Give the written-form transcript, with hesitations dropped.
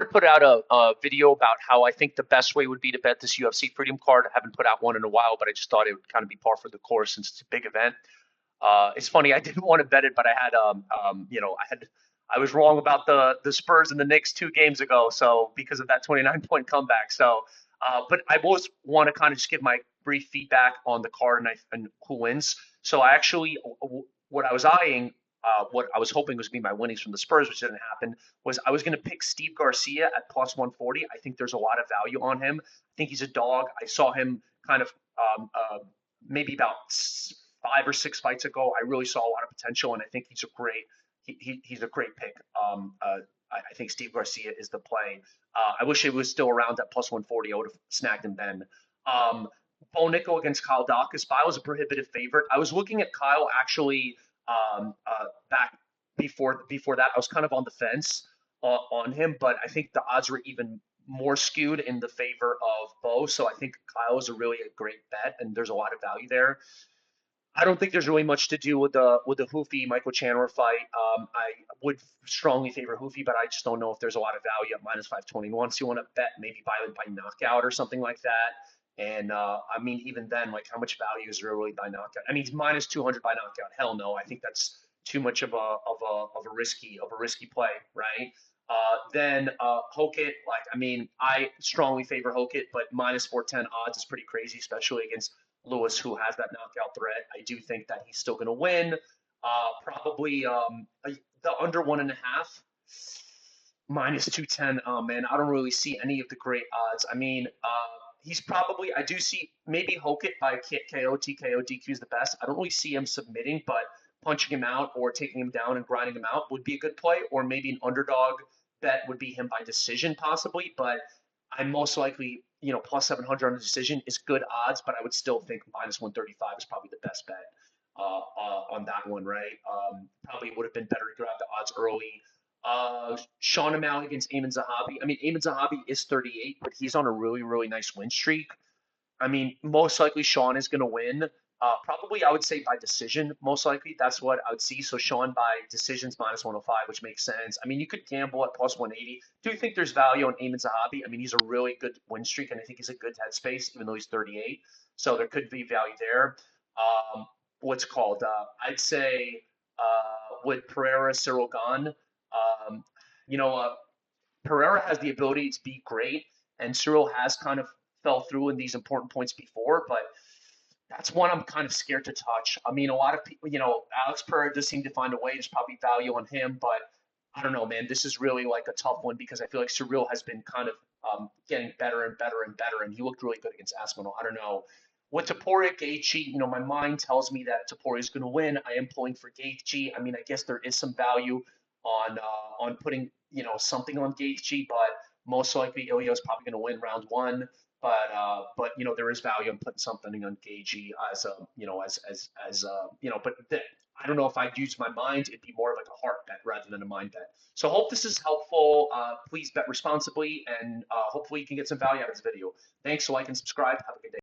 put out a video about how I think the best way would be to bet this UFC Freedom card. I haven't put out one in a while, but I just thought it would kind of be par for the course since it's a big event. It's funny, I didn't want to bet it, but I had I was wrong about the Spurs and the Knicks 2 games ago, so because of that 29-point comeback. So, but I always want to kind of just give my brief feedback on the card and who wins. So I actually, what I was eyeing, what I was hoping was going to be my winnings from the Spurs, which didn't happen, was I was going to pick Steve Garcia at plus 140. I think there's a lot of value on him. I think he's a dog. I saw him kind of maybe about 5 or 6 fights ago. I really saw a lot of potential, and I think he's a he's a great pick. I think Steve Garcia is the play. I wish he was still around at plus 140. I would have snagged him then. Um, Bo Nickel against Kyle Dawkins. Kyle was a prohibitive favorite. I was looking at Kyle actually back before that. I was kind of on the fence on him, but I think the odds were even more skewed in the favor of Bo. So I think Kyle is a great bet, and there's a lot of value there. I don't think there's really much to do with the Hoofy Michael Chandler fight. I would strongly favor Hoofy, but I just don't know if there's a lot of value at minus 521. So you want to bet maybe by knockout or something like that. And I mean, even then, like how much value is there really by knockout? I mean, minus 200 by knockout. Hell no. I think that's too much of a risky play, right? Then Hokit, like I mean, I strongly favor Hokit, but minus 410 odds is pretty crazy, especially against Lewis, who has that knockout threat. I do think that he's still going to win. Probably the under 1.5 minus 210. Oh man, I don't really see any of the great odds. I mean, he's probably, I do see maybe Hokit by KO, TKO, DQ is the best. I don't really see him submitting, but punching him out or taking him down and grinding him out would be a good play. Or maybe an underdog bet would be him by decision, possibly. But I'm most likely, plus 700 on the decision is good odds, but I would still think minus 135 is probably the best bet on that one, right? Probably would have been better to grab the odds early. Sean O'Malley against Eamon Zahabi. I mean, Eamon Zahabi is 38, but he's on a really, really nice win streak. I mean, most likely Sean is going to win. Probably, I would say by decision, most likely. That's what I would see. So Sean by decisions minus 105, which makes sense. I mean, you could gamble at plus 180. Do you think there's value on Eamon Zahabi? I mean, he's a really good win streak, and I think he's a good headspace, even though he's 38. So there could be value there. What's called? I'd say with Pereira, Cyril Gahn, um, you know, uh, Pereira has the ability to be great, and Cyril has kind of fell through in these important points before, but that's one I'm kind of scared to touch. I mean, a lot of people, Alex Pereira does seem to find a way. There's probably value on him, but I don't know, man. This is really like a tough one because I feel like Cyril has been kind of getting better and better and better, and he looked really good against Aspinall. I don't know. With Topuria Gaethje, my mind tells me that Topuria is going to win. I am pulling for Gaethje. I mean, I guess there is some value on putting something on Gaethje, but most likely Ilya is probably going to win round one. But there is value in putting something on Gaethje as a but I don't know if I'd use my mind. It'd be more like a heart bet rather than a mind bet. So hope this is helpful. Please bet responsibly, and hopefully you can get some value out of this video. Thanks. So like and subscribe. Have a good day.